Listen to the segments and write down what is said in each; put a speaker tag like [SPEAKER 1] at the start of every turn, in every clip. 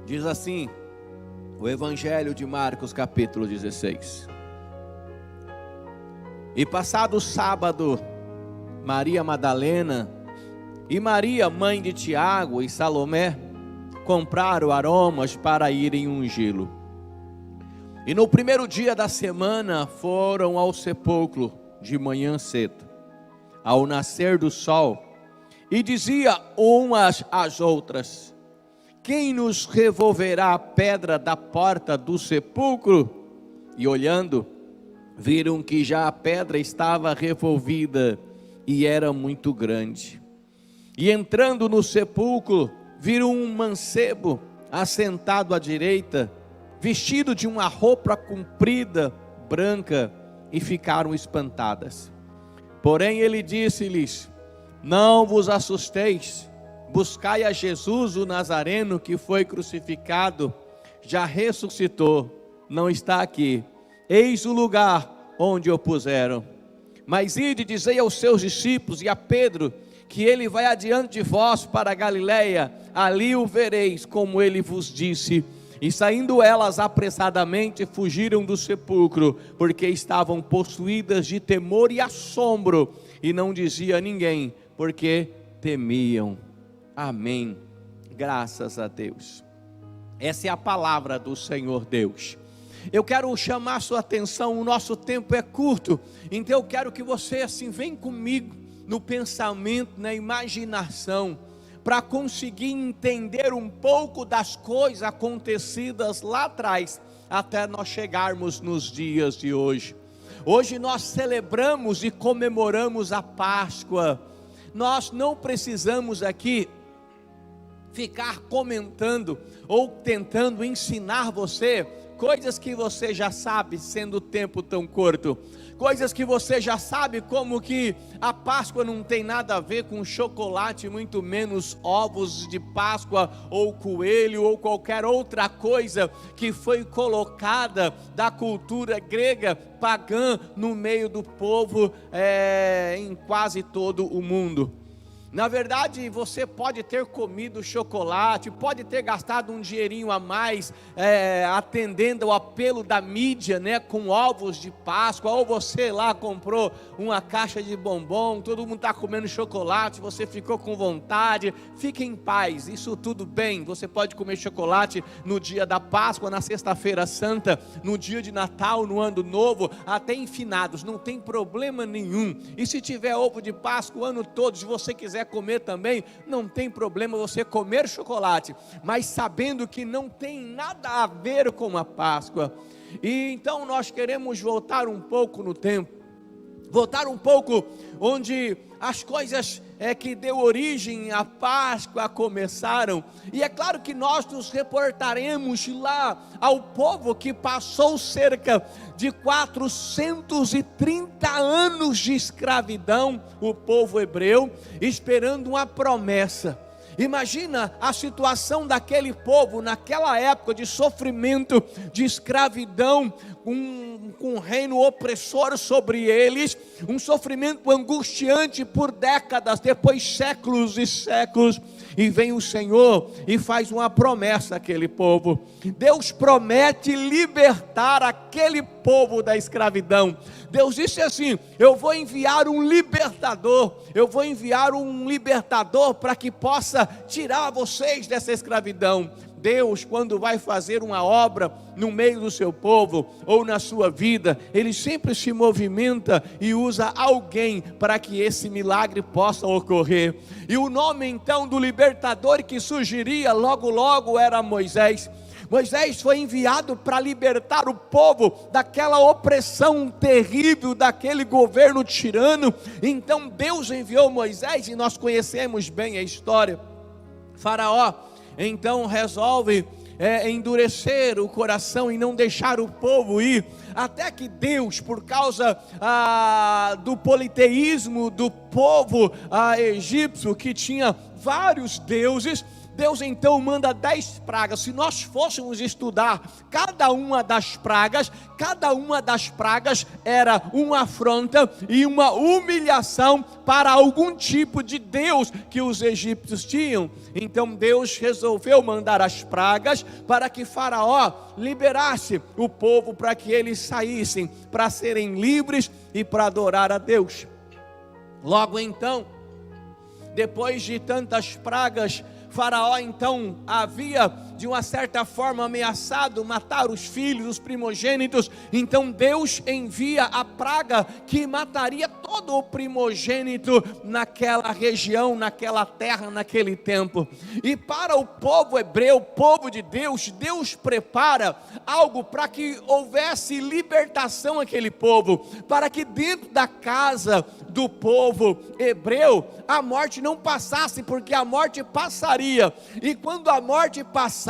[SPEAKER 1] Diz assim o Evangelho de Marcos, capítulo 16. E passado o sábado, Maria Madalena e Maria, mãe de Tiago, e Salomé compraram aromas para irem ungí-lo. E no primeiro dia da semana foram ao sepulcro de manhã cedo, ao nascer do sol, e dizia umas às outras: quem nos removerá a pedra da porta do sepulcro? E olhando, viram que já a pedra estava revolvida e era muito grande. E entrando no sepulcro, viram um mancebo assentado à direita, vestido de uma roupa comprida, branca, e ficaram espantadas. Porém ele disse-lhes: não vos assusteis, buscai a Jesus o Nazareno, que foi crucificado, já ressuscitou, não está aqui, eis o lugar onde o puseram. Mas ide, dizei aos seus discípulos e a Pedro, que ele vai adiante de vós para a Galileia, ali o vereis, como ele vos disse. E saindo elas apressadamente, fugiram do sepulcro, porque estavam possuídas de temor e assombro, e não dizia a ninguém, porque temiam. Amém. Graças a Deus. Essa é a palavra do Senhor Deus. Eu quero chamar a sua atenção, o nosso tempo é curto, então eu quero que você assim vem comigo no pensamento, na imaginação, para conseguir entender um pouco das coisas acontecidas lá atrás, até nós chegarmos nos dias de hoje. Hoje nós celebramos e comemoramos a Páscoa. Nós não precisamos aqui ficar comentando ou tentando ensinar você coisas que você já sabe, sendo o tempo tão curto. Coisas que você já sabe, como que a Páscoa não tem nada a ver com chocolate, muito menos ovos de Páscoa, ou coelho, ou qualquer outra coisa que foi colocada da cultura grega, pagã, no meio do povo, em quase todo o mundo. Na verdade, você pode ter comido chocolate, pode ter gastado um dinheirinho a mais, atendendo ao apelo da mídia, né, com ovos de Páscoa, ou você lá comprou uma caixa de bombom, todo mundo está comendo chocolate, você ficou com vontade. Fique em paz, isso tudo bem, você pode comer chocolate no dia da Páscoa, na sexta-feira santa, no dia de Natal, no ano novo, até em finados, não tem problema nenhum. E se tiver ovo de Páscoa o ano todo, se você quiser comer também, não tem problema você comer chocolate, mas sabendo que não tem nada a ver com a Páscoa. E então nós queremos voltar um pouco no tempo, voltar um pouco onde as coisas que deu origem à Páscoa começaram. E é claro que nós nos reportaremos lá ao povo que passou cerca de 430 anos de escravidão, o povo hebreu, esperando uma promessa. Imagina a situação daquele povo naquela época de sofrimento, de escravidão, com um reino opressor sobre eles, um sofrimento angustiante por décadas, depois séculos e séculos, e vem o Senhor e faz uma promessa àquele povo. Deus promete libertar aquele povo da escravidão. Deus disse assim: eu vou enviar um libertador, para que possa tirar vocês dessa escravidão. Deus, quando vai fazer uma obra no meio do seu povo ou na sua vida, Ele sempre se movimenta e usa alguém para que esse milagre possa ocorrer. E o nome então do libertador que surgiria logo logo era Moisés. Moisés foi enviado para libertar o povo daquela opressão terrível, daquele governo tirano. Então Deus enviou Moisés, e nós conhecemos bem a história. Faraó então resolve endurecer o coração e não deixar o povo ir, até que Deus, por causa do politeísmo do povo egípcio, que tinha vários deuses, Deus então manda 10 pragas. Se nós fôssemos estudar cada uma das pragas era uma afronta e uma humilhação para algum tipo de Deus que os egípcios tinham. Então Deus resolveu mandar as pragas para que Faraó liberasse o povo, para que eles saíssem, para serem livres e para adorar a Deus. Logo então, depois de tantas pragas, Faraó então havia de uma certa forma ameaçado matar os filhos, os primogênitos. Então Deus envia a praga que mataria todo o primogênito naquela região, naquela terra, naquele tempo. E para o povo hebreu, o povo de Deus, Deus prepara algo para que houvesse libertação àquele povo, para que dentro da casa do povo hebreu a morte não passasse, porque a morte passaria, e quando a morte passasse,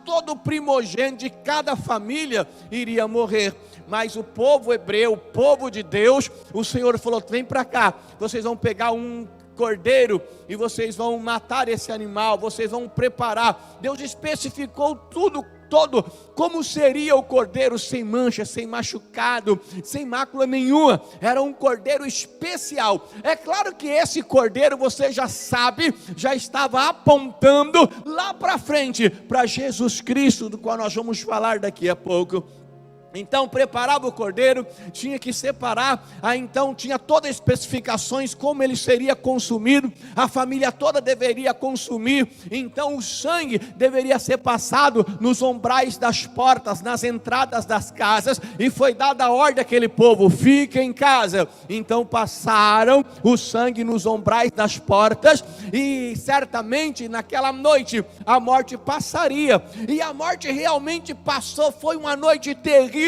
[SPEAKER 1] todo primogênito de cada família iria morrer. Mas o povo hebreu, o povo de Deus, o Senhor falou: vem para cá, vocês vão pegar um cordeiro e vocês vão matar esse animal, vocês vão preparar. Deus especificou tudo, como seria o cordeiro, sem mancha, sem machucado, sem mácula nenhuma. Era um cordeiro especial. É claro que esse cordeiro, você já sabe, já estava apontando lá para frente, para Jesus Cristo, do qual nós vamos falar daqui a pouco. Então preparava o cordeiro, tinha que separar, então tinha todas as especificações, como ele seria consumido, a família toda deveria consumir. Então o sangue deveria ser passado nos umbrais das portas, nas entradas das casas, e foi dada a ordem àquele povo: fica em casa. Então passaram o sangue nos umbrais das portas, e certamente naquela noite a morte passaria, e a morte realmente passou. Foi uma noite terrível,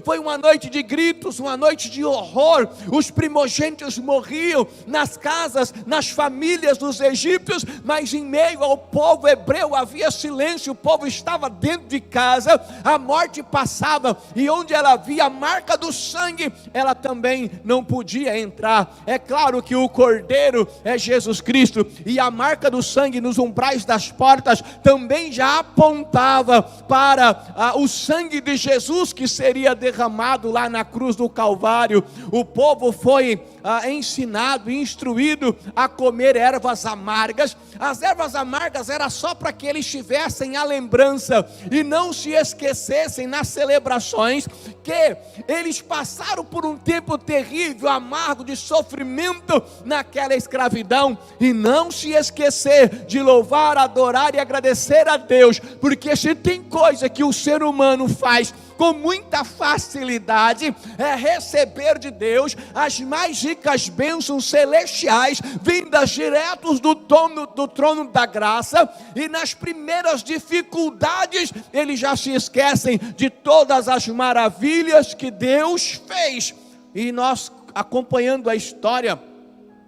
[SPEAKER 1] foi uma noite de gritos, uma noite de horror. Os primogênitos morriam nas casas, nas famílias dos egípcios, mas em meio ao povo hebreu havia silêncio. O povo estava dentro de casa, a morte passava, e onde ela via a marca do sangue, ela também não podia entrar. É claro que o cordeiro é Jesus Cristo, e a marca do sangue nos umbrais das portas também já apontava para o sangue de Jesus que seria derramado lá na cruz do Calvário. O povo foi ensinado, instruído a comer ervas amargas. As ervas amargas era só para que eles tivessem a lembrança e não se esquecessem nas celebrações que eles passaram por um tempo terrível, amargo, de sofrimento naquela escravidão, e não se esquecer de louvar, adorar e agradecer a Deus, porque se tem coisa que o ser humano faz com muita facilidade, é receber de Deus as mais ricas bênçãos celestiais, vindas diretos do trono da graça, e nas primeiras dificuldades, eles já se esquecem de todas as maravilhas que Deus fez. E nós, acompanhando a história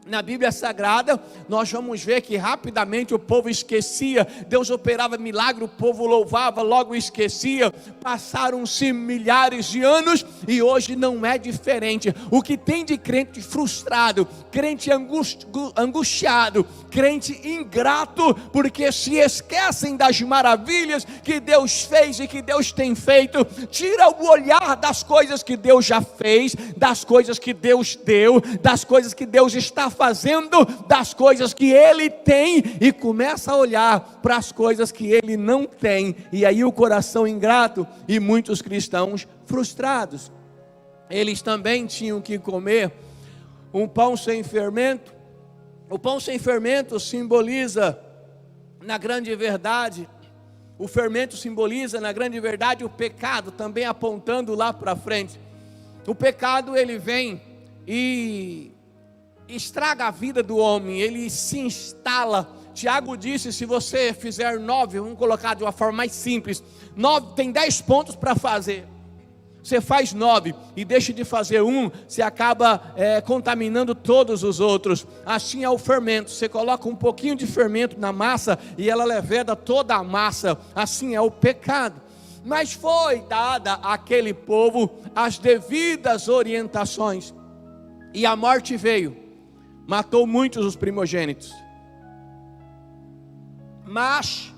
[SPEAKER 1] na Bíblia Sagrada, nós vamos ver que rapidamente o povo esquecia. Deus operava milagre, o povo louvava, logo esquecia. Passaram-se milhares de anos e hoje não é diferente. O que tem de crente frustrado, crente angustiado, crente ingrato, porque se esquecem das maravilhas que Deus fez e que Deus tem feito. Tira o olhar das coisas que Deus já fez, das coisas que Deus deu, das coisas que Deus está fazendo, das coisas que Ele tem, e começa a olhar para as coisas que Ele não tem. E aí o coração ingrato, e muitos cristãos frustrados. Eles também tinham que comer um pão sem fermento. O pão sem fermento simboliza, na grande verdade, o fermento simboliza, na grande verdade, o pecado, também apontando lá para frente. O pecado, ele vem e estraga a vida do homem, ele se instala. Tiago disse: se você fizer 9, vamos colocar de uma forma mais simples, 9, tem 10 pontos para fazer, você faz 9 e deixa de fazer um, você acaba contaminando todos os outros. Assim é o fermento, você coloca um pouquinho de fermento na massa e ela leveda toda a massa. Assim é o pecado. Mas foi dada àquele povo as devidas orientações, e a morte veio, matou muitos dos primogênitos. Mas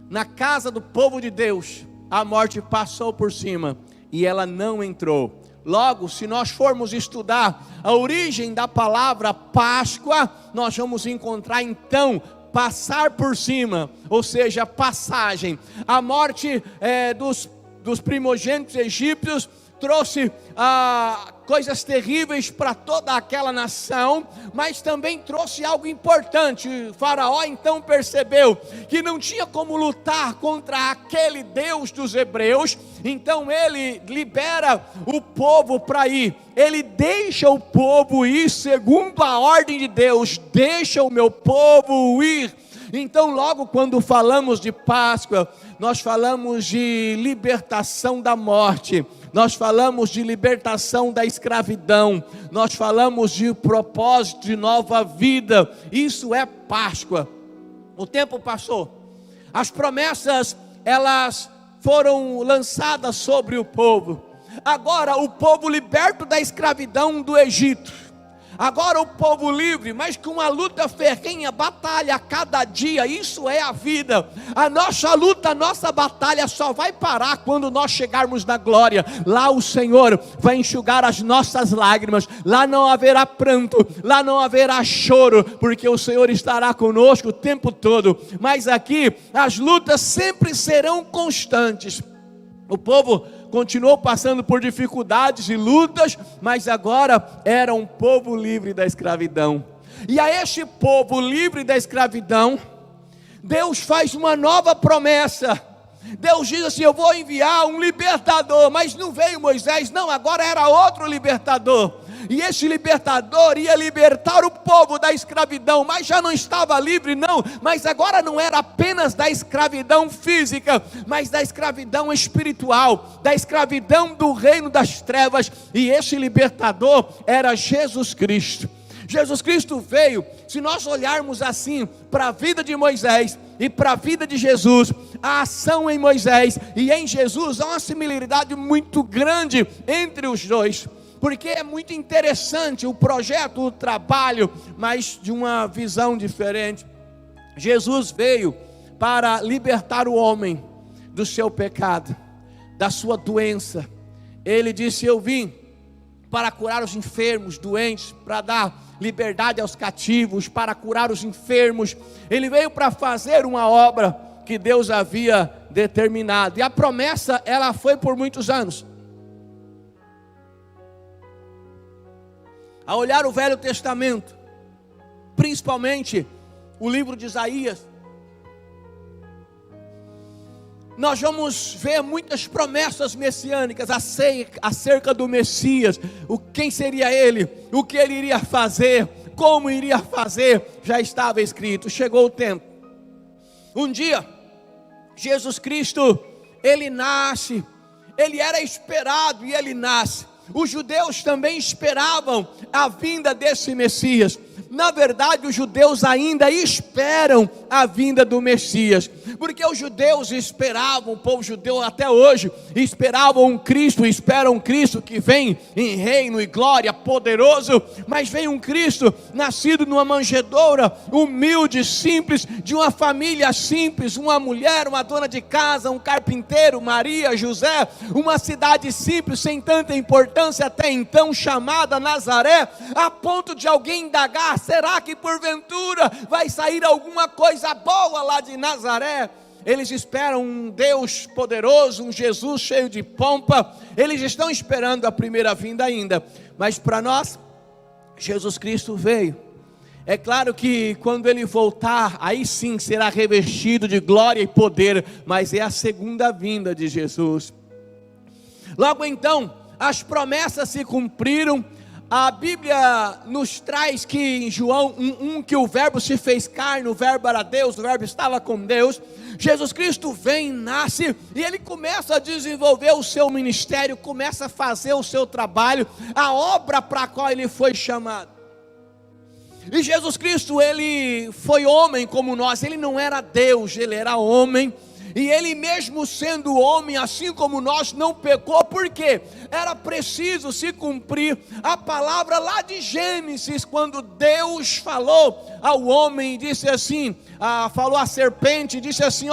[SPEAKER 1] na casa do povo de Deus, a morte passou por cima e ela não entrou. Logo, se nós formos estudar a origem da palavra Páscoa, nós vamos encontrar então passar por cima, ou seja, passagem. A morte dos primogênitos egípcios trouxe coisas terríveis para toda aquela nação, mas também trouxe algo importante. O faraó então percebeu que não tinha como lutar contra aquele Deus dos hebreus, então ele libera o povo para ir, ele deixa o povo ir segundo a ordem de Deus, deixa o meu povo ir. Então logo quando falamos de Páscoa, nós falamos de libertação da morte, nós falamos de libertação da escravidão, nós falamos de propósito de nova vida. Isso é Páscoa. O tempo passou, as promessas elas foram lançadas sobre o povo. Agora o povo liberto da escravidão do Egito, agora o povo livre, mas com uma luta ferrenha, batalha a cada dia. Isso é a vida. A nossa luta, a nossa batalha só vai parar quando nós chegarmos na glória. Lá o Senhor vai enxugar as nossas lágrimas, lá não haverá pranto, lá não haverá choro, porque o Senhor estará conosco o tempo todo. Mas aqui as lutas sempre serão constantes. O povo continuou passando por dificuldades e lutas, mas agora era um povo livre da escravidão. E a este povo livre da escravidão, Deus faz uma nova promessa. Deus diz assim: eu vou enviar um libertador. Mas não veio Moisés, não, agora era outro libertador. E esse libertador ia libertar o povo da escravidão, mas já não estava livre não, mas agora não era apenas da escravidão física, mas da escravidão espiritual, da escravidão do reino das trevas. E esse libertador era Jesus Cristo. Jesus Cristo veio, se nós olharmos assim para a vida de Moisés e para a vida de Jesus, a ação em Moisés e em Jesus há uma similaridade muito grande entre os dois, porque é muito interessante o projeto, o trabalho, mas de uma visão diferente. Jesus veio para libertar o homem do seu pecado, da sua doença. Ele disse: eu vim para curar os enfermos, doentes, para dar liberdade aos cativos, para curar os enfermos. Ele veio para fazer uma obra que Deus havia determinado, e a promessa ela foi por muitos anos. A olhar o Velho Testamento, principalmente o livro de Isaías, nós vamos ver muitas promessas messiânicas acerca do Messias, quem seria ele, o que ele iria fazer, como iria fazer, já estava escrito. Chegou o tempo. Um dia, Jesus Cristo, ele nasce, ele era esperado e ele nasce. Os judeus também esperavam a vinda desse Messias. Na verdade, os judeus ainda esperam a vinda do Messias, porque os judeus esperavam, o povo judeu até hoje esperavam um Cristo, esperam um Cristo que vem em reino e glória, poderoso. Mas vem um Cristo nascido numa manjedoura, humilde, simples, de uma família simples, uma mulher, uma dona de casa, um carpinteiro, Maria, José, uma cidade simples, sem tanta importância até então, chamada Nazaré, a ponto de alguém indagar: será que porventura vai sair alguma coisa boa lá de Nazaré? Eles esperam um Deus poderoso, um Jesus cheio de pompa. Eles estão esperando a primeira vinda ainda. Mas para nós, Jesus Cristo veio. É claro que quando ele voltar, aí sim será revestido de glória e poder. Mas é a segunda vinda de Jesus. Logo então, as promessas se cumpriram. A Bíblia nos traz que em João 1:1 que o verbo se fez carne, o verbo era Deus, o verbo estava com Deus. Jesus Cristo vem, nasce e ele começa a desenvolver o seu ministério, começa a fazer o seu trabalho, a obra para a qual ele foi chamado. E Jesus Cristo, ele foi homem como nós, ele não era Deus, ele era homem. E ele mesmo sendo homem, assim como nós, não pecou, porque era preciso se cumprir a palavra lá de Gênesis, quando Deus falou ao homem, disse assim, falou à serpente, disse assim,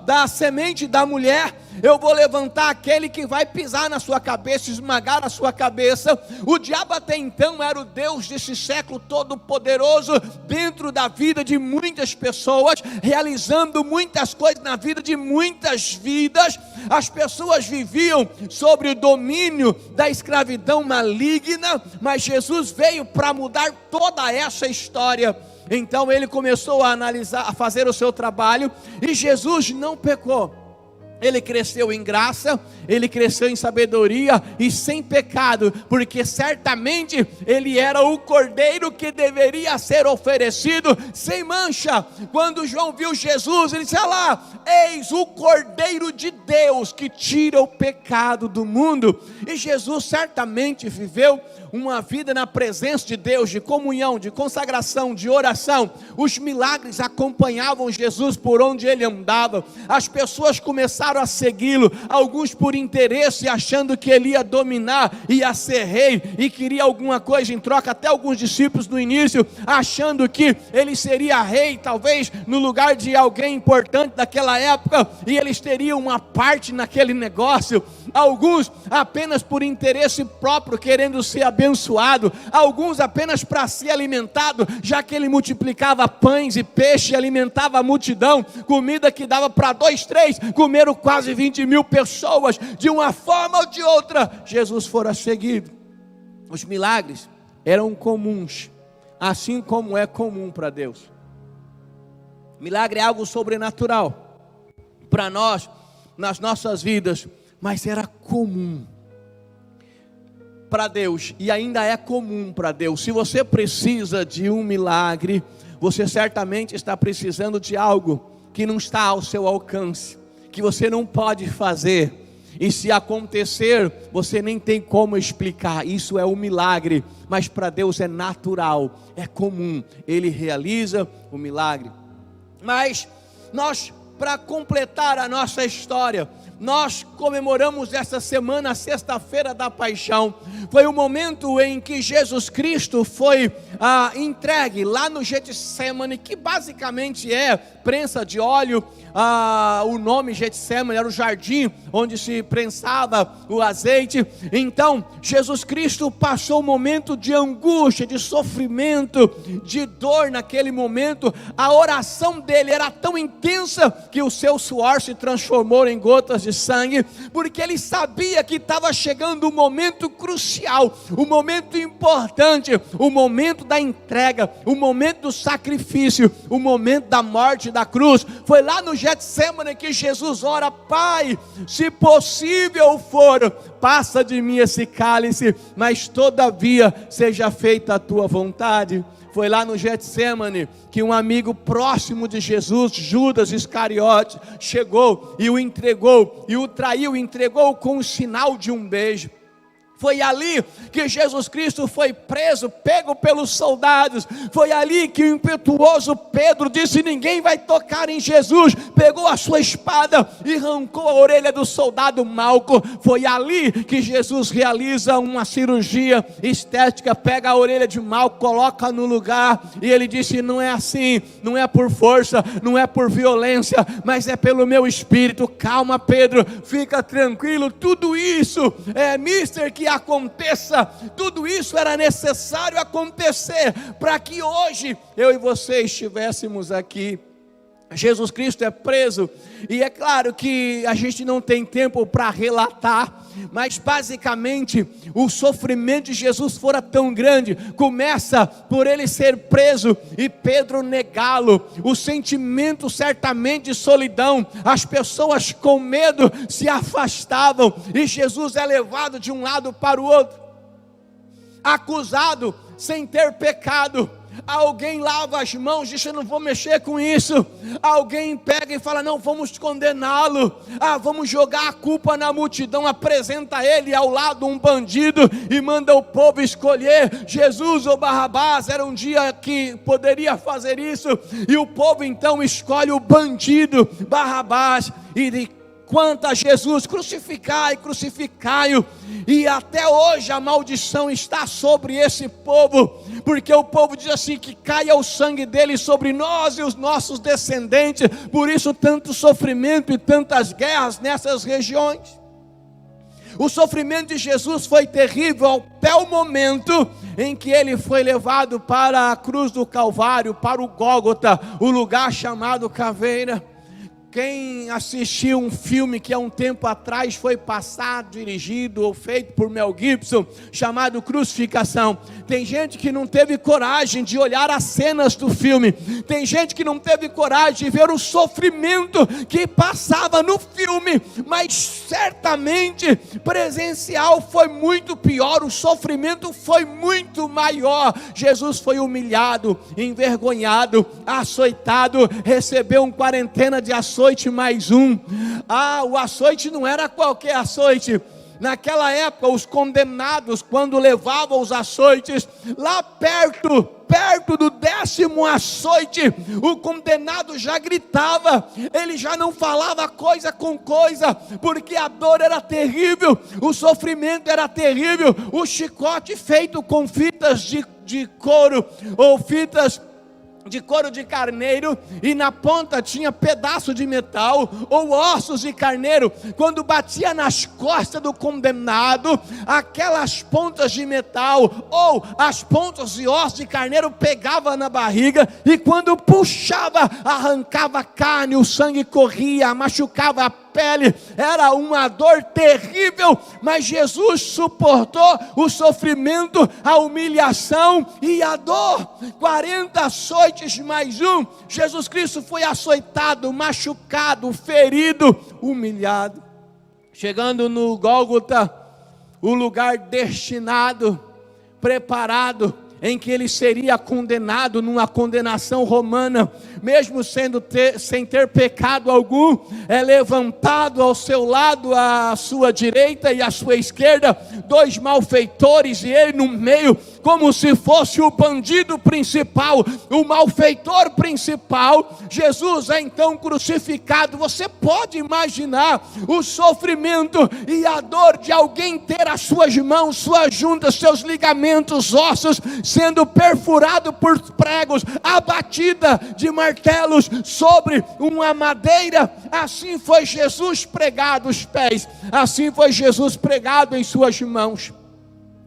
[SPEAKER 1] da semente da mulher, eu vou levantar aquele que vai pisar na sua cabeça, esmagar a sua cabeça. O diabo até então era o Deus desse século todo poderoso, dentro da vida de muitas pessoas, realizando muitas coisas na vida de muitas vidas. As pessoas viviam sobre o domínio da escravidão maligna, mas Jesus veio para mudar toda essa história. Então ele começou a analisar, a fazer o seu trabalho, e Jesus não pecou. Ele cresceu em graça, ele cresceu em sabedoria e sem pecado, porque certamente ele era o cordeiro que deveria ser oferecido sem mancha. Quando João viu Jesus, ele disse, lá, eis o cordeiro de Deus que tira o pecado do mundo. E Jesus certamente viveu uma vida na presença de Deus, de comunhão, de consagração, de oração. Os milagres acompanhavam Jesus por onde ele andava. As pessoas começaram a segui-lo, alguns por interesse, achando que ele ia dominar, ia ser rei, e queria alguma coisa em troca. Até alguns discípulos no início, achando que ele seria rei, talvez no lugar de alguém importante daquela época, e eles teriam uma parte naquele negócio. Alguns apenas por interesse próprio, querendo ser abençoado. Alguns apenas para ser alimentado, já que ele multiplicava pães e peixe, alimentava a multidão, comida que dava para 2, 3, comeram quase 20.000 pessoas. De uma forma ou de outra, Jesus fora seguido. Os milagres eram comuns, assim como é comum para Deus. Milagre é algo sobrenatural para nós, nas nossas vidas, mas era comum para Deus, e ainda é comum para Deus. Se você precisa de um milagre, você certamente está precisando de algo que não está ao seu alcance, que você não pode fazer, e se acontecer, você nem tem como explicar. Isso é um milagre, mas para Deus é natural, é comum, Ele realiza o milagre. Mas nós, para completar a nossa história, nós comemoramos esta semana a sexta-feira da paixão. Foi o momento em que Jesus Cristo foi entregue lá no Getsemane, que basicamente é prensa de óleo. O nome Getsemane era o jardim onde se prensava o azeite. Então Jesus Cristo passou um momento de angústia, de sofrimento, de dor naquele momento. A oração dele era tão intensa que o seu suor se transformou em gotas de sangue, porque ele sabia que estava chegando um momento crucial, um momento importante, o momento da entrega, o momento do sacrifício, o momento da morte da cruz. Foi lá no Getsemane que Jesus ora: Pai, se possível for, passa de mim esse cálice, mas todavia seja feita a tua vontade. Foi lá no Getsemane que um amigo próximo de Jesus, Judas Iscariote, chegou e o entregou, e o traiu, entregou com o sinal de um beijo. Foi ali que Jesus Cristo foi preso, pego pelos soldados. Foi ali que o impetuoso Pedro disse: ninguém vai tocar em Jesus. Pegou a sua espada e arrancou a orelha do soldado Malco. Foi ali que Jesus realiza uma cirurgia estética, pega a orelha de Malco, coloca no lugar, e ele disse: não é assim, não é por força, não é por violência, mas é pelo meu espírito. Calma, Pedro, fica tranquilo. Tudo isso que aconteça, tudo isso era necessário acontecer para que hoje eu e você estivéssemos aqui. Jesus Cristo é preso, e é claro que a gente não tem tempo para relatar, mas basicamente o sofrimento de Jesus fora tão grande. Começa por ele ser preso e Pedro negá-lo, o sentimento certamente de solidão, as pessoas com medo se afastavam, e Jesus é levado de um lado para o outro, acusado sem ter pecado, Alguém lava as mãos, diz: eu não vou mexer com isso. Alguém pega e fala: não, vamos condená-lo. Vamos jogar a culpa na multidão. Apresenta ele ao lado um bandido e manda o povo escolher Jesus ou Barrabás. Era um dia que poderia fazer isso, e o povo então escolhe o bandido Barrabás e quanto a Jesus: crucificai, crucificai-o. E até hoje a maldição está sobre esse povo, porque o povo diz assim: que caia o sangue dele sobre nós e os nossos descendentes. Por isso tanto sofrimento e tantas guerras nessas regiões. O sofrimento de Jesus foi terrível até o momento em que ele foi levado para a cruz do Calvário, para o Gólgota, o lugar chamado Caveira. Quem assistiu um filme que há um tempo atrás foi passado, dirigido ou feito por Mel Gibson, chamado Crucificação, tem gente que não teve coragem de olhar as cenas do filme, tem gente que não teve coragem de ver o sofrimento que passava no filme, mas certamente presencial foi muito pior, o sofrimento foi muito maior. Jesus foi humilhado, envergonhado, açoitado, recebeu uma quarentena de açoite mais um. O açoite não era qualquer açoite. Naquela época, os condenados, quando levavam os açoites, lá perto do 10º açoite, o condenado já gritava, ele já não falava coisa com coisa, porque a dor era terrível, o sofrimento era terrível. O chicote feito com fitas de couro, ou fitas de couro de carneiro, e na ponta tinha pedaço de metal ou ossos de carneiro. Quando batia nas costas do condenado, aquelas pontas de metal ou as pontas de ossos de carneiro pegava na barriga, e quando puxava, arrancava a carne, o sangue corria, machucava a pele. Era uma dor terrível, mas Jesus suportou o sofrimento, a humilhação e a dor. 40 açoites mais um. Jesus Cristo foi açoitado, machucado, ferido, humilhado. Chegando no Gólgota, o lugar destinado, preparado, em que ele seria condenado numa condenação romana, mesmo sem ter pecado algum, é levantado ao seu lado, à sua direita e à sua esquerda, 2 malfeitores, e ele no meio, como se fosse o bandido principal, o malfeitor principal. Jesus é então crucificado. Você pode imaginar o sofrimento e a dor de alguém ter as suas mãos, suas juntas, seus ligamentos, ossos sendo perfurado por pregos, abatida de martelos sobre uma madeira. Assim foi Jesus pregado os pés, assim foi Jesus pregado em suas mãos.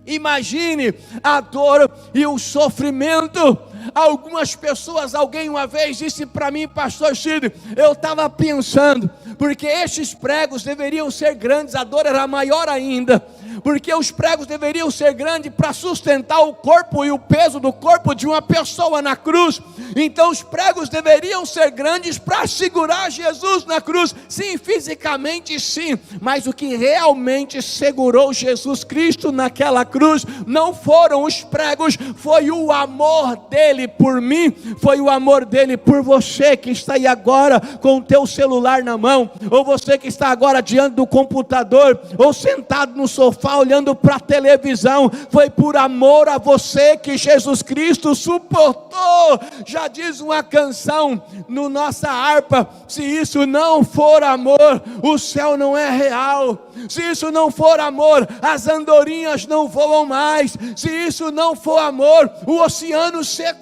[SPEAKER 1] Imagine a dor e o sofrimento. Algumas pessoas, alguém uma vez disse para mim: pastor Cid, eu estava pensando, porque estes pregos deveriam ser grandes, a dor era maior ainda, porque os pregos deveriam ser grandes para sustentar o corpo e o peso do corpo de uma pessoa na cruz. Então os pregos deveriam ser grandes para segurar Jesus na cruz. Sim, fisicamente sim, mas o que realmente segurou Jesus Cristo naquela cruz não foram os pregos, foi o amor dele por mim, foi o amor dele por você que está aí agora com o teu celular na mão, ou você que está agora diante do computador, ou sentado no sofá olhando para a televisão. Foi por amor a você que Jesus Cristo suportou. Já diz uma canção no nossa harpa: se isso não for amor, o céu não é real. Se isso não for amor, as andorinhas não voam mais. Se isso não for amor, o oceano secou.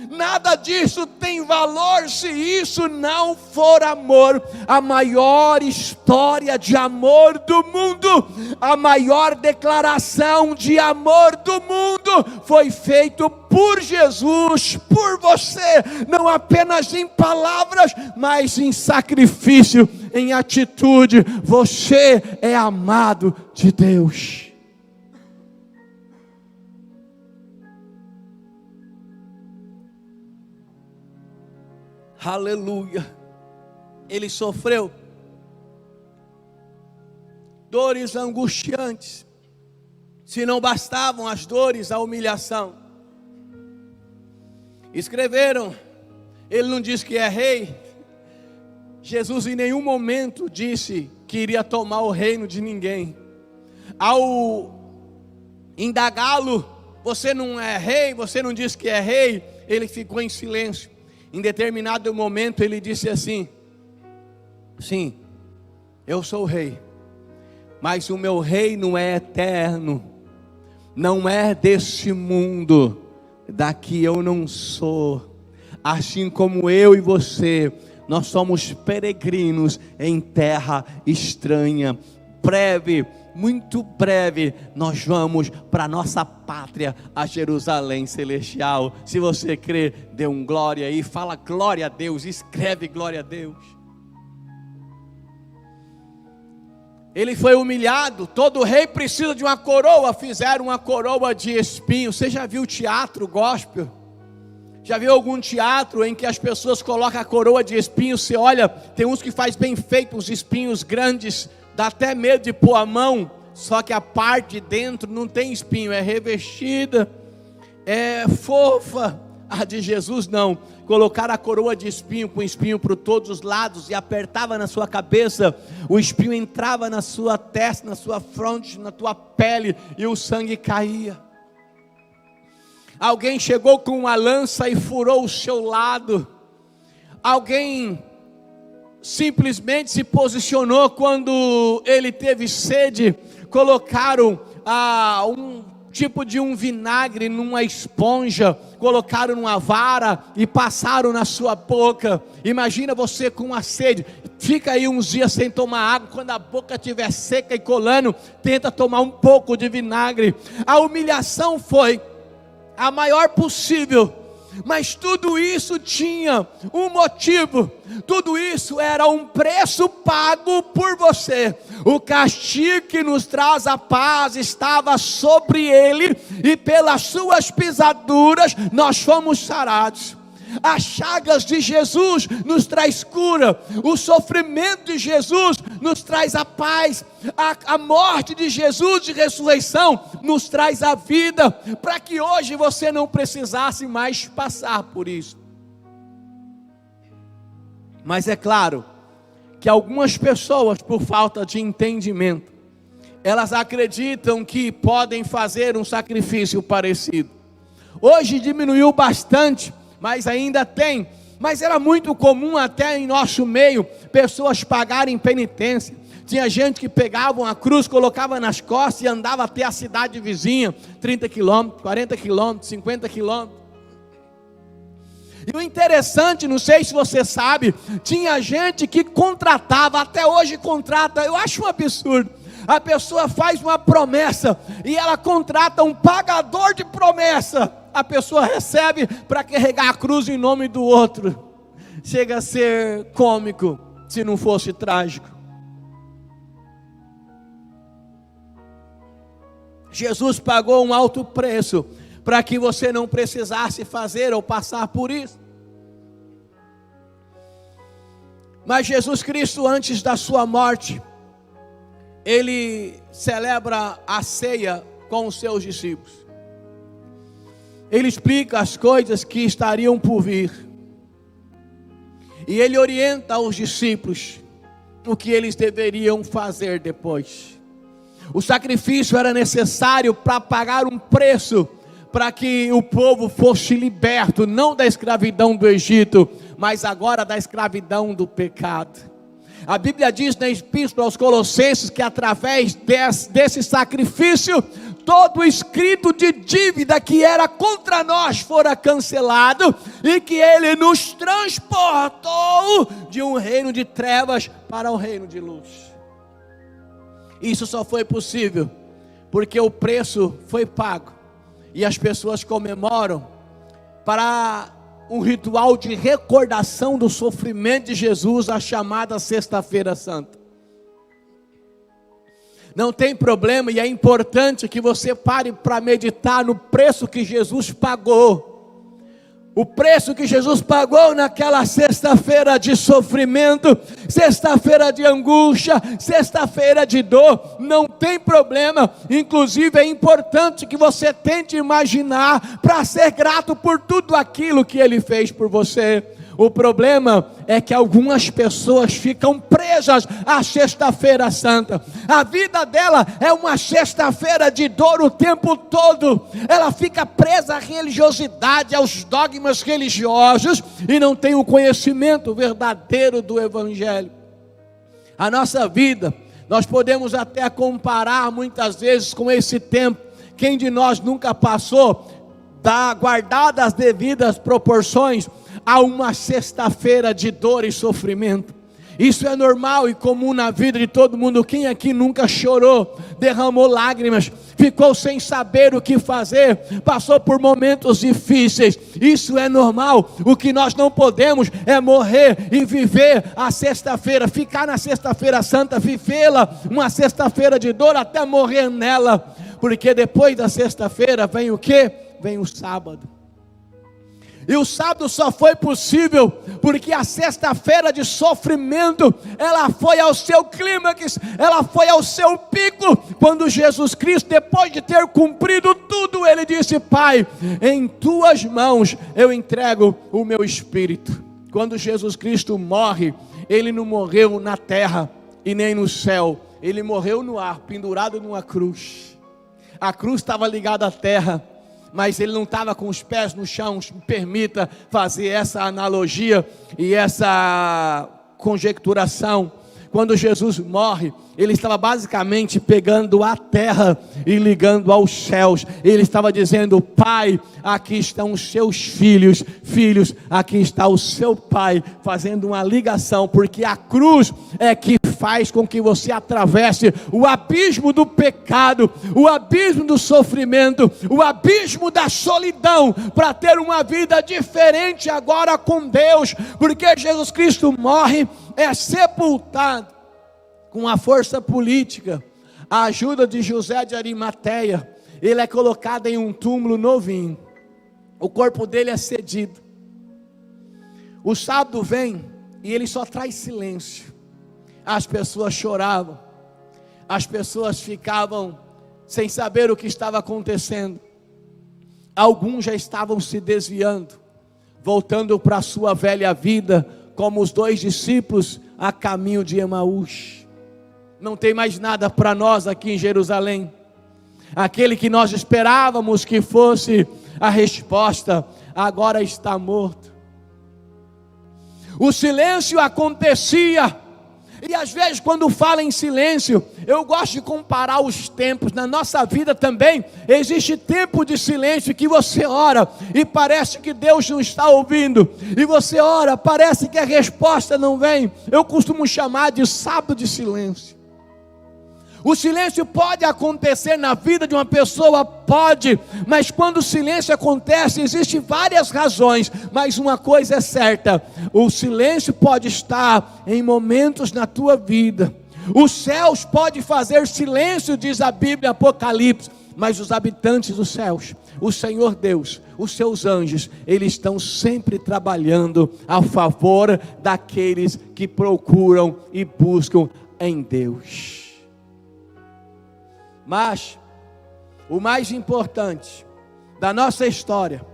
[SPEAKER 1] Nada disso tem valor se isso não for amor. A maior história de amor do mundo, a maior declaração de amor do mundo foi feito por Jesus, por você, não apenas em palavras, mas em sacrifício, em atitude. Você é amado de Deus. Aleluia. Ele sofreu dores angustiantes. Se não bastavam as dores, a humilhação. Escreveram, ele não disse que é rei. Jesus em nenhum momento disse que iria tomar o reino de ninguém. Ao indagá-lo, você não é rei, você não disse que é rei, ele ficou em silêncio. Em determinado momento ele disse assim: sim, eu sou o rei, mas o meu reino é eterno, não é deste mundo, daqui eu não sou. Assim como eu e você, nós somos peregrinos em terra estranha. Breve, muito breve, nós vamos para a nossa pátria, a Jerusalém celestial. Se você crê, dê um glória aí, fala glória a Deus, escreve glória a Deus. Ele foi humilhado. Todo rei precisa de uma coroa. Fizeram uma coroa de espinhos. Você já viu teatro gospel? Já viu algum teatro em que as pessoas colocam a coroa de espinhos? Você olha, tem uns que faz bem feito, uns espinhos grandes, dá até medo de pôr a mão. Só que a parte de dentro não tem espinho, é revestida, é fofa. A de Jesus não. Colocaram a coroa de espinho, com espinho por todos os lados, e apertava na sua cabeça. O espinho entrava na sua testa, na sua fronte, na tua pele, e o sangue caía. Alguém chegou com uma lança e furou o seu lado. Alguém simplesmente se posicionou quando ele teve sede. Colocaram um tipo de um vinagre numa esponja, colocaram numa vara e passaram na sua boca. Imagina você com uma sede, fica aí uns dias sem tomar água. Quando a boca estiver seca e colando, tenta tomar um pouco de vinagre. A humilhação foi a maior possível, mas tudo isso tinha um motivo. Tudo isso era um preço pago por você. O castigo que nos traz a paz estava sobre ele, e pelas suas pisaduras nós fomos sarados. As chagas de Jesus nos traz cura. O sofrimento de Jesus nos traz a paz. A morte de Jesus de ressurreição nos traz a vida, para que hoje você não precisasse mais passar por isso. Mas é claro que algumas pessoas, por falta de entendimento, elas acreditam que podem fazer um sacrifício parecido. Hoje diminuiu bastante, mas ainda tem. Mas era muito comum até em nosso meio pessoas pagarem penitência. Tinha gente que pegava uma cruz, colocava nas costas e andava até a cidade vizinha, 30 quilômetros, 40 quilômetros, 50 quilômetros. E o interessante, não sei se você sabe, tinha gente que contratava, até hoje contrata, eu acho um absurdo. A pessoa faz uma promessa e ela contrata um pagador de promessa. A pessoa recebe para carregar a cruz em nome do outro. Chega a ser cômico, se não fosse trágico. Jesus pagou um alto preço para que você não precisasse fazer ou passar por isso. Mas Jesus Cristo, antes da sua morte, ele celebra a ceia com os seus discípulos. Ele explica as coisas que estariam por vir. E ele orienta os discípulos o que eles deveriam fazer depois. O sacrifício era necessário para pagar um preço, para que o povo fosse liberto, não da escravidão do Egito, mas agora da escravidão do pecado. A Bíblia diz na Epístola aos Colossenses que através desse sacrifício, todo escrito de dívida que era contra nós fora cancelado, e que ele nos transportou de um reino de trevas para um reino de luz. Isso só foi possível porque o preço foi pago, e as pessoas comemoram para um ritual de recordação do sofrimento de Jesus, a chamada Sexta-feira Santa. Não tem problema, e é importante que você pare para meditar no preço que Jesus pagou, O preço que Jesus pagou naquela sexta-feira de sofrimento, sexta-feira de angústia, sexta-feira de dor, não tem problema. Inclusive é importante que você tente imaginar para ser grato por tudo aquilo que Ele fez por você. O problema é que algumas pessoas ficam presas à sexta-feira santa. A vida dela é uma sexta-feira de dor o tempo todo. Ela fica presa à religiosidade, aos dogmas religiosos e não tem o conhecimento verdadeiro do Evangelho. A nossa vida, nós podemos até comparar muitas vezes com esse tempo. Quem de nós nunca passou, guardadas as devidas proporções, a uma sexta-feira de dor e sofrimento? Isso é normal e comum na vida de todo mundo. Quem aqui nunca chorou, derramou lágrimas, ficou sem saber o que fazer, passou por momentos difíceis? Isso é normal. O que nós não podemos é morrer e viver a sexta-feira, ficar na sexta-feira santa, vivê-la uma sexta-feira de dor até morrer nela, porque depois da sexta-feira vem o quê? Vem o sábado. E o sábado só foi possível porque a sexta-feira de sofrimento, ela foi ao seu clímax, ela foi ao seu pico, quando Jesus Cristo, depois de ter cumprido tudo, Ele disse: Pai, em Tuas mãos eu entrego o meu espírito. Quando Jesus Cristo morre, Ele não morreu na terra e nem no céu, Ele morreu no ar, pendurado numa cruz. A cruz estava ligada à terra, mas Ele não estava com os pés no chão. Me permita fazer essa analogia e essa conjecturação. Quando Jesus morre, Ele estava basicamente pegando a terra e ligando aos céus. Ele estava dizendo: Pai, aqui estão os seus filhos, filhos, aqui está o seu Pai, fazendo uma ligação, porque a cruz é que faz com que você atravesse o abismo do pecado, o abismo do sofrimento, o abismo da solidão, para ter uma vida diferente agora com Deus, porque Jesus Cristo morre, é sepultado com a força política, a ajuda de José de Arimateia. Ele é colocado em um túmulo novinho, o corpo dele é cedido. O sábado vem e ele só traz silêncio. As pessoas choravam, as pessoas ficavam sem saber o que estava acontecendo. Alguns já estavam se desviando, voltando para a sua velha vida, como os 2 discípulos a caminho de Emaús. Não tem mais nada para nós aqui em Jerusalém. Aquele que nós esperávamos que fosse a resposta, agora está morto. O silêncio acontecia. E às vezes quando fala em silêncio, eu gosto de comparar os tempos. Na nossa vida também existe tempo de silêncio, que você ora e parece que Deus não está ouvindo, e você ora, parece que a resposta não vem. Eu costumo chamar de sábado de silêncio. O silêncio pode acontecer na vida de uma pessoa, pode, mas quando o silêncio acontece, existem várias razões, mas uma coisa é certa: o silêncio pode estar em momentos na tua vida. Os céus podem fazer silêncio, diz a Bíblia, Apocalipse, mas os habitantes dos céus, o Senhor Deus, os seus anjos, eles estão sempre trabalhando a favor daqueles que procuram e buscam em Deus. Mas o mais importante da nossa história,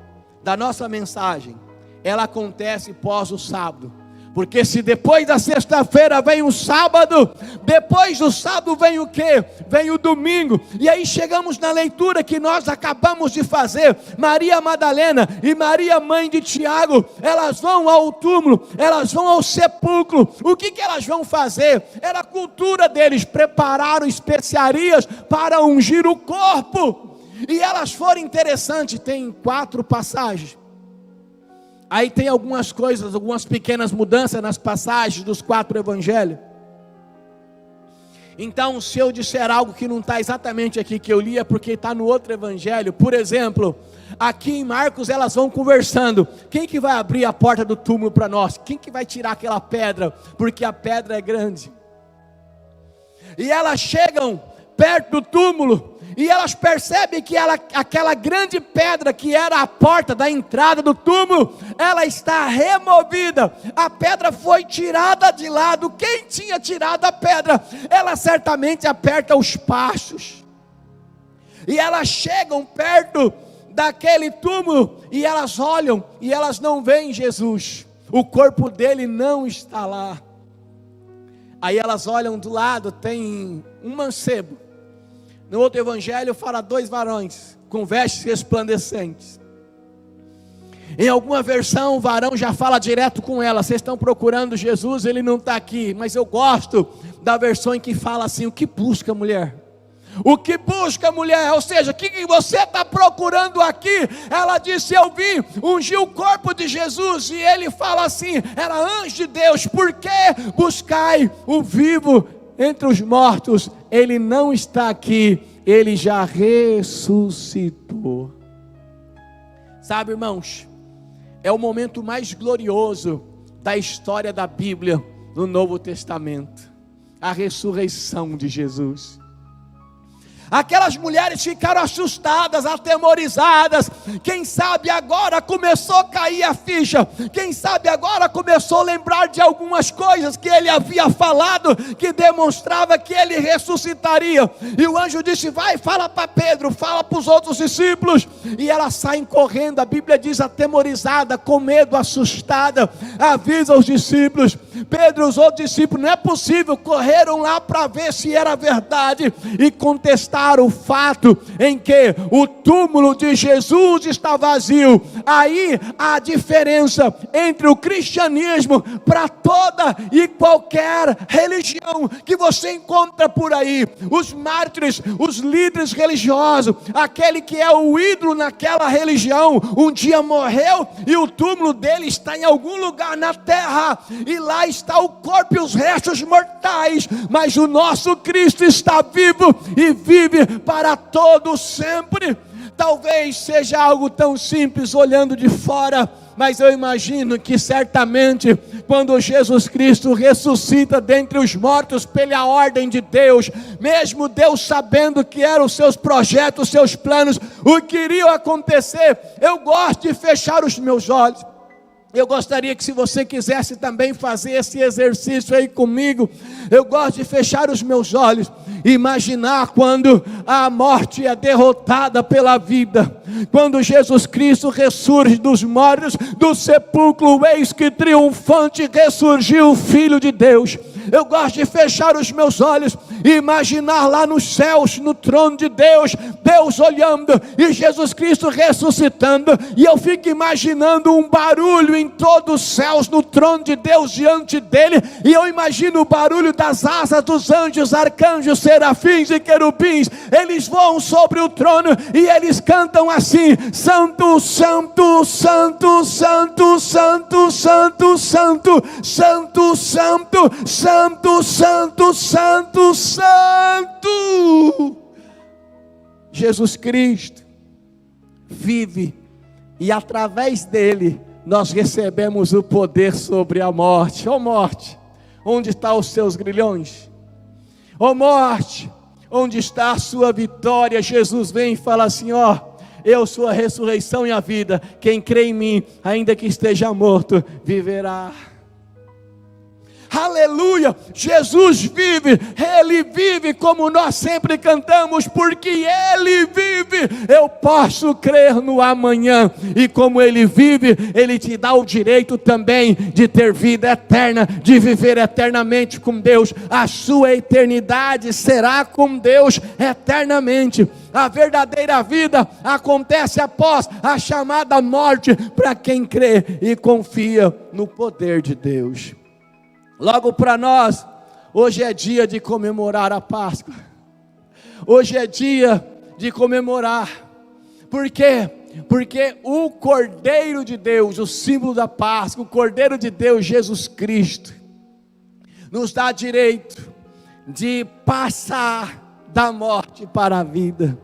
[SPEAKER 1] da nossa mensagem, ela acontece pós o sábado. Porque se depois da sexta-feira vem o sábado, depois do sábado vem o quê? Vem o domingo. E aí chegamos na leitura que nós acabamos de fazer. Maria Madalena e Maria, mãe de Tiago, elas vão ao túmulo, elas vão ao sepulcro. O que elas vão fazer? Era a cultura deles, prepararam especiarias para ungir o corpo. E elas foram interessantes, tem 4 passagens. Aí tem algumas coisas, algumas pequenas mudanças nas passagens dos 4 evangelhos. Então, se eu disser algo que não está exatamente aqui que eu li, é porque está no outro evangelho. Por exemplo, aqui em Marcos elas vão conversando. Quem que vai abrir a porta do túmulo para nós? Quem que vai tirar aquela pedra? Porque a pedra é grande. E elas chegam perto do túmulo, e elas percebem que aquela grande pedra que era a porta da entrada do túmulo, ela está removida. A pedra foi tirada de lado. Quem tinha tirado a pedra? Ela certamente aperta os passos, e elas chegam perto daquele túmulo, e elas olham, e elas não veem Jesus. O corpo dele não está lá. Aí elas olham do lado, tem um mancebo. No outro evangelho fala 2 varões com vestes resplandecentes. Em alguma versão o varão já fala direto com ela: vocês estão procurando Jesus, ele não está aqui. Mas eu gosto da versão em que fala assim: o que busca, mulher? O que busca, mulher? Ou seja, o que você está procurando aqui? Ela disse: eu vim ungir o corpo de Jesus. E ele fala assim: era anjo de Deus. Por que buscai o vivo entre os mortos? Ele não está aqui, ele já ressuscitou. Sabe, irmãos, é o momento mais glorioso da história da Bíblia no Novo Testamento, a ressurreição de Jesus. Aquelas mulheres ficaram assustadas, atemorizadas. Quem sabe agora começou a cair a ficha. Quem sabe agora começou a lembrar de algumas coisas que ele havia falado, que demonstrava que ele ressuscitaria. E o anjo disse: vai, fala para Pedro, fala para os outros discípulos. E elas saem correndo, a Bíblia diz atemorizada, com medo, assustada. Avisa os discípulos. Pedro e os outros discípulos, não é possível, correram lá para ver se era verdade e contestaram o fato em que o túmulo de Jesus está vazio. Aí a diferença entre o cristianismo para toda e qualquer religião que você encontra por aí. Os mártires, os líderes religiosos, aquele que é o ídolo naquela religião, um dia morreu e o túmulo dele está em algum lugar na terra, e lá está o corpo e os restos mortais. Mas o nosso Cristo está vivo e vive para todo sempre. Talvez seja algo tão simples olhando de fora, mas eu imagino que certamente quando Jesus Cristo ressuscita dentre os mortos pela ordem de Deus, mesmo Deus sabendo que eram os seus projetos, os seus planos, o que iria acontecer, eu gosto de fechar os meus olhos. Eu gostaria que, se você quisesse também fazer esse exercício aí comigo, eu gosto de fechar os meus olhos e imaginar quando a morte é derrotada pela vida, quando Jesus Cristo ressurge dos mortos, do sepulcro, eis que triunfante ressurgiu o Filho de Deus. Eu gosto de fechar os meus olhos e imaginar lá nos céus, no trono de Deus, Deus olhando e Jesus Cristo ressuscitando, e eu fico imaginando um barulho em todos os céus, no trono de Deus diante dele, e eu imagino o barulho das asas dos anjos, arcanjos, serafins e querubins. Eles voam sobre o trono e eles cantam assim: Santo, Santo, Santo, Santo, Santo, Santo, Santo, Santo, Santo, Santo, Santo, Santo, Santo. Jesus Cristo vive, e através dele nós recebemos o poder sobre a morte. Ó morte, onde estão os seus grilhões? Ó morte, onde está a sua vitória? Jesus vem e fala assim: ó, eu sou a ressurreição e a vida. Quem crê em mim, ainda que esteja morto, viverá. Aleluia, Jesus vive, Ele vive, como nós sempre cantamos, porque Ele vive, eu posso crer no amanhã, e como Ele vive, Ele te dá o direito também de ter vida eterna, de viver eternamente com Deus. A sua eternidade será com Deus eternamente. A verdadeira vida acontece após a chamada morte, para quem crê e confia no poder de Deus. Logo para nós, hoje é dia de comemorar a Páscoa. Hoje é dia de comemorar. Por quê? Porque o Cordeiro de Deus, o símbolo da Páscoa, o Cordeiro de Deus, Jesus Cristo, nos dá direito de passar da morte para a vida.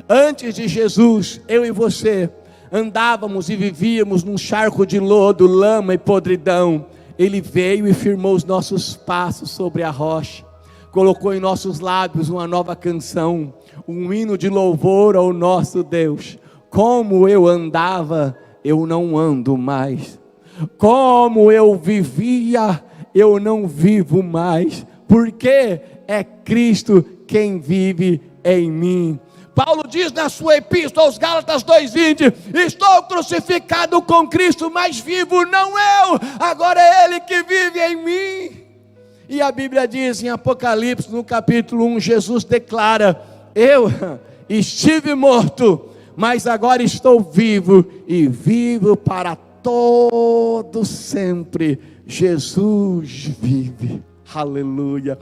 [SPEAKER 1] Antes de Jesus, eu e você andávamos e vivíamos num charco de lodo, lama e podridão. Ele veio e firmou os nossos passos sobre a rocha. colocou em nossos lábios uma nova canção, um hino de louvor ao nosso Deus. Como eu andava, eu não ando mais. Como eu vivia, eu não vivo mais. Porque é Cristo quem vive em mim. Paulo diz na sua epístola aos Gálatas 2:20: estou crucificado com Cristo, mas vivo não eu, agora é Ele que vive em mim. E a Bíblia diz em Apocalipse, no capítulo 1, Jesus declara: eu estive morto, mas agora estou vivo, e vivo para todo sempre. Jesus vive. Aleluia.